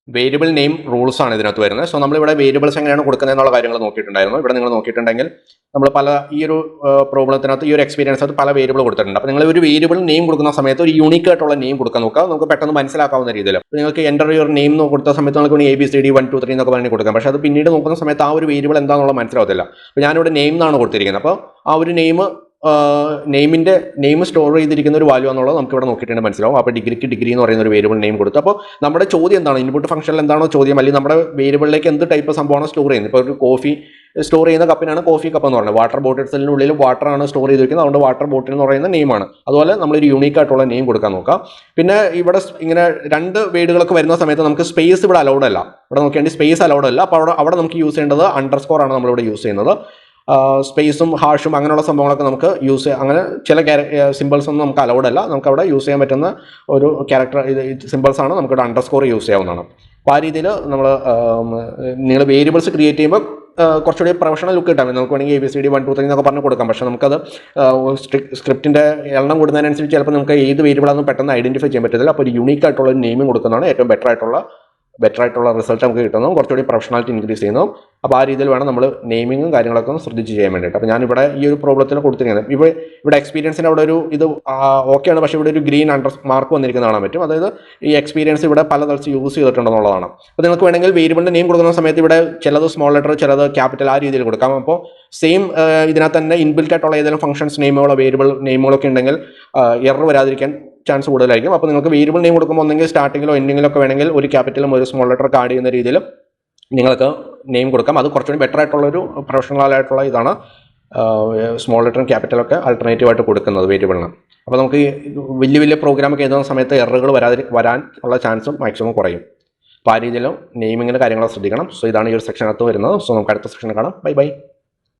Variable name rules ആണ് ഇതിനകത്ത് വരുന്നത്. സോ നമ്മളിവിടെ വേരിയബിൾസ് എങ്ങനെയാണ് കൊടുക്കുന്നത് എന്നുള്ള കാര്യങ്ങൾ നോക്കിയിട്ടുണ്ടായിരുന്നു. ഇവിടെ നിങ്ങൾ നോക്കിയിട്ടുണ്ടെങ്കിൽ നമ്മൾ പല ഈ ഒരു പ്രോബ്ലത്തിനകത്ത് ഈ ഒരു എക്സ്പീരിയൻസ് പല വേരിയബിൾ കൊടുത്തിട്ടുണ്ട്. അപ്പോൾ നിങ്ങൾ ഒരു വേരിയബിൾ നെയിം കൊടുക്കുന്ന സമയത്ത് ഒരു യൂണിക് ആയിട്ടുള്ള നെയിം കൊടുക്കാൻ നോക്കുക, നമുക്ക് പെട്ടെന്ന് മനസ്സിലാക്കാവുന്ന രീതിയിൽ. നിങ്ങൾക്ക് എൻ്റർ യുവർ നെയിം കൊടുത്ത സമയത്ത് നിങ്ങൾക്ക് ABCD 1 2 3 എന്നൊക്കെ പറഞ്ഞ് കൊടുക്കാം. പക്ഷേ അത് പിന്നീട് നോക്കുന്ന സമയത്ത് ആ ഒരു വേരിയബിൾ എന്താണെന്നുള്ള മനസ്സിലാവത്തില്ല. അപ്പോൾ ഞാനിവിടെ നെയിം എന്നാണ് കൊടുത്തിരിക്കുന്നത്. അപ്പോൾ ആ ഒരു നെയിം സ്റ്റോർ ചെയ്തിരിക്കുന്ന ഒരു വാല്യൂ എന്നുള്ളത് നമുക്ക് ഇവിടെ നോക്കിയിട്ട് മനസ്സിലാവും. അപ്പോൾ ഡിഗ്രിക്ക് ഡിഗ്രി എന്ന് പറയുന്ന ഒരു വേരിയബിൾ നെയിം കൊടുത്തു. അപ്പോൾ നമ്മുടെ ചോദ്യം എന്താണ്, ഇൻപുട്ട് ഫംഗ്ഷനിൽ എന്താണോ ചോദ്യം, അല്ലെങ്കിൽ നമ്മുടെ വേരിയബിളിലേക്ക് എന്ത് ടൈപ്പ് സംഭവമാണ് സ്റ്റോർ ചെയ്യുന്നത്. ഇപ്പോൾ ഒരു കോഫി സ്റ്റോർ ചെയ്യുന്ന കപ്പിനാണ് കോഫി കപ്പ് എന്ന് പറയുന്നത്. വാട്ടർ ബോട്ടിൽസിനുള്ളിൽ വാട്ടറാണ് സ്റ്റോർ ചെയ്തിരിക്കുന്നത്, അതുകൊണ്ട് വാട്ടർ ബോട്ടിൽ എന്ന് പറയുന്ന നെയിമാണ്. അതുപോലെ നമ്മളൊരു യൂണീക്ക് ആയിട്ടുള്ള നെയിം കൊടുക്കാൻ നോക്കാം. പിന്നെ ഇവിടെ ഇങ്ങനെ 2 വേർഡുകളൊക്കെ വരുന്ന സമയത്ത് നമുക്ക് സ്പേസ് ഇവിടെ അലൗഡ് അല്ല. ഇവിടെ നോക്കിയാൽ സ്പേസ് അലൗഡ് അല്ല. അപ്പോൾ അവിടെ നമുക്ക് യൂസ് ചെയ്യേണ്ടത് അണ്ടർസ്കോർ ആണ് നമ്മളിവിടെ യൂസ് ചെയ്യുന്നത്. സ്പേസും ഹാഷും അങ്ങനെയുള്ള സംഭവങ്ങളൊക്കെ നമുക്ക് യൂസ് ചെയ്യാം. അങ്ങനെ ചില സിമ്പിൾസ് ഒന്നും നമുക്ക് അലൗഡ് അല്ല. നമുക്ക് അവിടെ യൂസ് ചെയ്യാൻ പറ്റുന്ന ഒരു ക്യാരക്ടർ സിമ്പിൾസ് ആണ് നമുക്കിവിടെ അണ്ടർസ്കോർ യൂസ് ചെയ്യാവുന്നതാണ്. അപ്പോൾ ആ രീതിയിൽ നിങ്ങൾ വേരിയബിൾസ് ക്രിയേറ്റ് ചെയ്യുമ്പോൾ കുറച്ചുകൂടി പ്രൊഫഷണൽ ലുക്ക് കിട്ടാൻ നമുക്ക് വേണമെങ്കിൽ ABCD 1 2 3 എന്നൊക്കെ പറഞ്ഞ് കൊടുക്കാം. പക്ഷേ നമുക്കത് സ്ക്രിപ്റ്റിൻ്റെ എണ്ണം കൂടുന്നതിനനുസരിച്ച് ചിലപ്പോൾ നമുക്ക് ഏത് വേരിയബിളാണെന്ന് പെട്ടെന്ന് ഐഡൻറ്റിഫൈ ചെയ്യാൻ പറ്റത്തില്ല. അപ്പോൾ ഒരു യൂണീക്ക് ആയിട്ടുള്ള ഒരു നെയിമിംഗ് കൊടുക്കുന്നതാണ് ഏറ്റവും ബെറ്റർ ആയിട്ടുള്ള റിസൾട്ട് നമുക്ക് കിട്ടുന്നതും കുറച്ചുകൂടി പ്രൊഫഷണാലിറ്റി ഇൻക്രീസ് ചെയ്യുന്നതും. അപ്പോൾ ആ രീതിയിൽ വേണം നമ്മൾ നെയിമിങ്ങും കാര്യങ്ങളൊക്കെ ഒന്ന് ശ്രദ്ധിച്ച് ചെയ്യാൻ വേണ്ടിയിട്ട്. അപ്പോൾ ഞാനിവിടെ ഈ ഒരു പ്രോബ്ലത്തിൽ കൊടുത്തിരിക്കുന്നത് ഇവിടെ എക്സ്പീരിയൻസിൻ്റെ അവിടെ ഒരു ഇത് ഓക്കെയാണ്, പക്ഷേ ഇവിടെ ഒരു ഗ്രീൻ മാർക്ക് വന്നിരിക്കുന്നത് കാണാൻ പറ്റും. അതായത് ഈ എക്സ്പീരിയൻസ് ഇവിടെ പല തരത്തിൽ യൂസ് ചെയ്തിട്ടുണ്ടെന്നുള്ളതാണ്. അപ്പോൾ നിങ്ങൾക്ക് വേണമെങ്കിൽ വേരിയബിളിൻ്റെ നെയിം കൊടുക്കുന്ന സമയത്ത് ഇവിടെ ചിലത് സ്മോൾ ലെറ്റർ ചിലത് ക്യാപിറ്റൽ ആ രീതിയിൽ കൊടുക്കാം. അപ്പോൾ സെയിം ഇതിനകത്ത് തന്നെ ഇൻബിൽറ്റ് ആയിട്ടുള്ള ഏതെങ്കിലും ഫംഗ്ഷൻസ് നെയിമുകളോ വേരിയബിൾ നെയിമുകളൊക്കെ ഉണ്ടെങ്കിൽ എറർ വരാതിരിക്കാൻ ചാൻസ് കൂടുതലായിരിക്കും. അപ്പോൾ നിങ്ങൾക്ക് വേരിയബിൾ നെയിം കൊടുക്കുമ്പോൾ ഒന്നെങ്കിൽ സ്റ്റാർട്ടിങ്ങിലോ എൻഡിങ്ങിലൊക്കെ വേണമെങ്കിൽ ഒരു ക്യാപിറ്റലും ഒരു സ്മോൾ ലെറ്റർ ആഡ് ചെയ്യുന്ന രീതിയിൽ നിങ്ങൾക്ക് നെയിം കൊടുക്കാം. അത് കുറച്ചുകൂടി ബെറ്റർ ആയിട്ടുള്ളൊരു പ്രൊഫഷണലായിട്ടുള്ള ഇതാണ് സ്മോൾ ലെറ്ററും ക്യാപിറ്റലൊക്കെ ആൾട്ടർനേറ്റീവായിട്ട് കൊടുക്കുന്നത് വേരിയബിളിന്. അപ്പോൾ നമുക്ക് വലിയ പ്രോഗ്രാമൊക്കെ എഴുതുന്ന സമയത്ത് എററുകൾ വരാൻ ഉള്ള ചാൻസും മാക്സിമം കുറയും. അപ്പോൾ ആ രീതിയിലും നെയിമിങ്ങിൻ്റെ കാര്യങ്ങളൊക്കെ ശ്രദ്ധിക്കണം. സോ ഇതാണ് ഈ ഒരു സെക്ഷനകത്ത് വരുന്നത്. സോ നമുക്ക് അടുത്ത സെക്ഷനിൽ കാണാം. ബൈ.